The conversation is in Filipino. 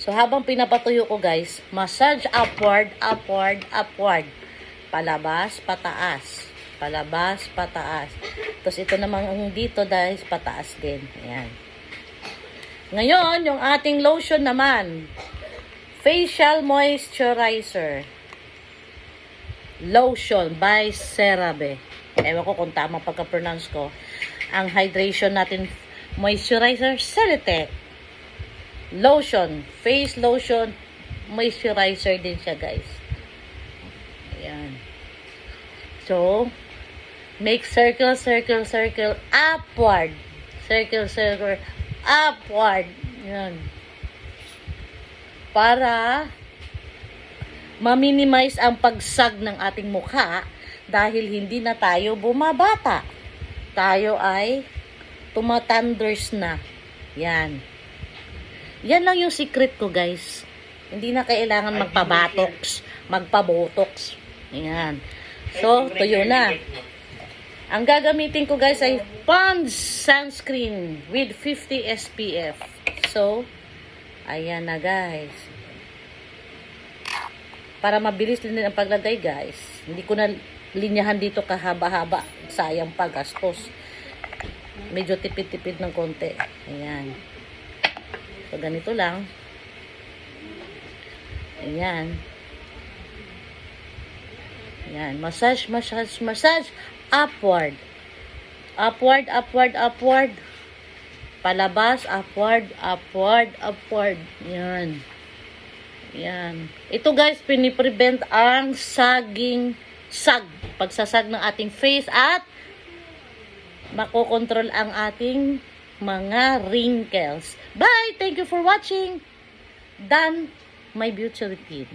So, habang pinapatuyo ko guys, massage upward, upward, upward. Palabas, pataas. Palabas, pataas. Tapos ito namang dito dahil pataas din. Ayan. Ngayon, yung ating lotion naman. Facial Moisturizer. Lotion by CeraVe. Ewan ko kung tama pagka-pronounce ko. Ang hydration natin, moisturizer, Ceratec. Lotion. Face lotion, moisturizer din siya, guys. Ayan. So, make circle, circle, circle, upward. Circle, circle, upward. Ayan. Para ma-minimize ang pagsag ng ating mukha dahil hindi na tayo bumabata. Tayo ay tumatanders na. Yan. Yan lang yung secret ko, guys. Hindi na kailangan magpabatox, magpabotox. Yan. So, tuyo na. Ang gagamitin ko, guys, ay Pond's sunscreen with 50 SPF. So, ayan na, guys. Para mabilis din ang paglagay, guys. Hindi ko na linyahan dito kahaba-haba. Sayang pa, gastos. Medyo tipid-tipid ng konti. Ayan. So, ganito lang. Ayan. Ayan. Massage, massage, massage. Upward. Upward, upward, upward. Palabas, upward, upward, upward. Ayan. Ayan. Ito, guys, piniprevent ang pagsasag ng ating face at makokontrol ang ating mga wrinkles. Bye! Thank you for watching. Done my beauty routine.